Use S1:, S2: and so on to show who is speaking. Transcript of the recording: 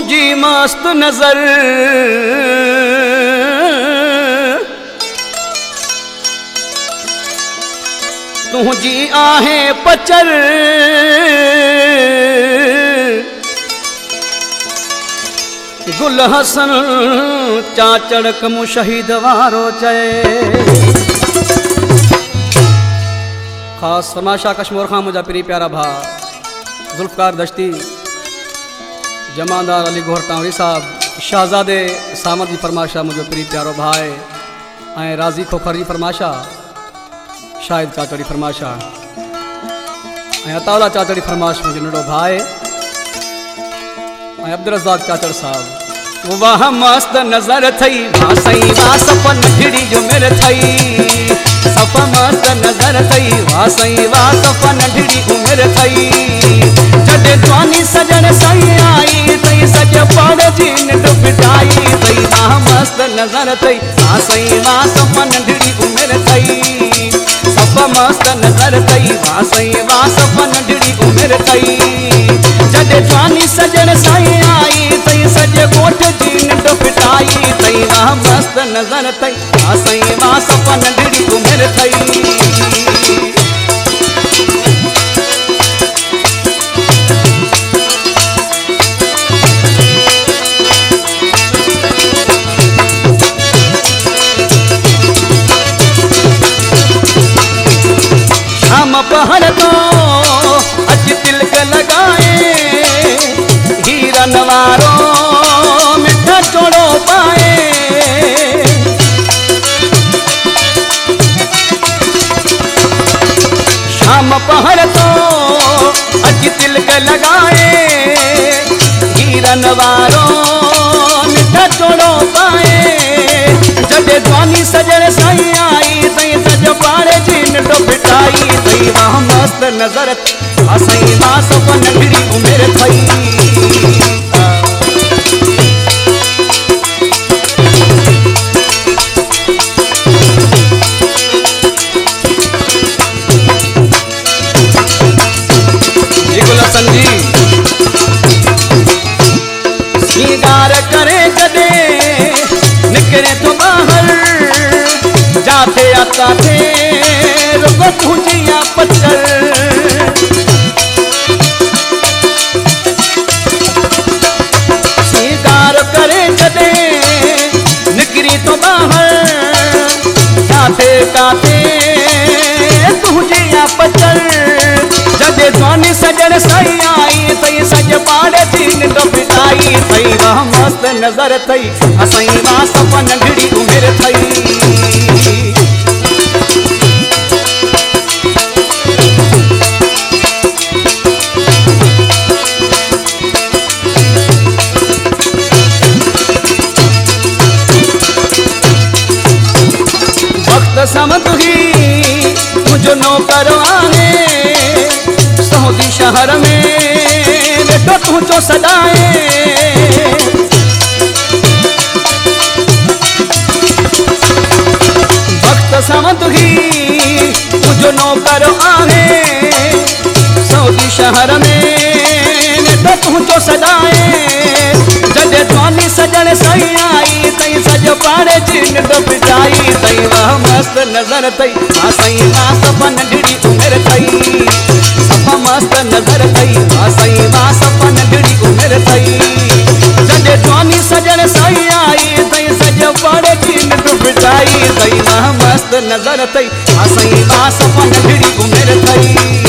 S1: तुझी मस्त नजर तुझी आहे पचर गुल हसन चाचड़ कमु शहीद वारो चए। खास फरमाशा कश्मीर खां मुझा पिरी प्यारा भा जुल्फकार दश्ती जमादार अली गोहर तावरी साहब शाहजादे सामद जी फरमाशा मुझो पिरी प्यारो भाई ऐं राज़ी खोखर जी फरमाशा शाहिद चाचड़ी फरमाशा ऐं अतावला चाचड़ी फरमाश मुझो नंढो भाई ऐं अब्दुल रज़ाक चाचड़ साहब। वाह मस्त नजर थई वाह सई वाह सपन ढिड़ी जो मेरे थई सपा मस्त नजर थई वाह सई वाह सपन ढिड़ी उमर थई जडे जवानी सजन सई आई तई सज पड़ जीन डुबटाई तई वाह मस्त नजर थई वाह सई वाह सपन ढिड़ी उमर थई सपा मस्त नजर थई वाह सई वाह सपन ढिड़ी उमर थई जडे जवानी सजन सई आई तई सज गोठ जीन डुबटाई तई वाह मस्त नजर थई वाह सई वाह सपन ढिड़ी उमर थई। शाम पहर तो अज तिलक लगाए हीरा नवारो मिठा चोड़ो पाए शाम पहर तो अज तिलक लगाए हीरा नवारो मिठा चोड़ो पाए जडे जवानी सजन सई आई तई सज पाड़े जीन डुबटाई तई वाह मस्त नजर सई वाह सपन ढिड़ी उमर थई। श्रृंगार करे जदे निकरे तो बाहर जाते आता थे रुको तुझिया पत्थर श्रृंगार करे जदे निकरी तो बाहर जाते काते तुझिया पत्थर जदे जवानी सजन सई आई तई सज पाड़े जीन डुबटाई तई वाह मस्त नजर थई असई वाह सपन ढिड़ी उमर थई। वक्त समत ही मुझो नौकर आहे सऊदी शहर में बेटो तुझो सदाए वक्त समत ही मुझो नौकर आहे सऊदी शहर में बेटो तुझो सदाए जडे जवानी सजन सई आई तई सज पाड़े जीन डुबटाई तई वाह मस्त नजर थई वाह सई वाह सपन ढिड़ी उमर थई सपा मस्त नजर थई वाह सई वाह सपन ढिड़ी उमर थई जडे जवानी सजन सई आई तई सज पाड़े जीन डुबटाई तई वाह मस्त नजर थई वाह सई वाह सपन ढिड़ी उमर थई।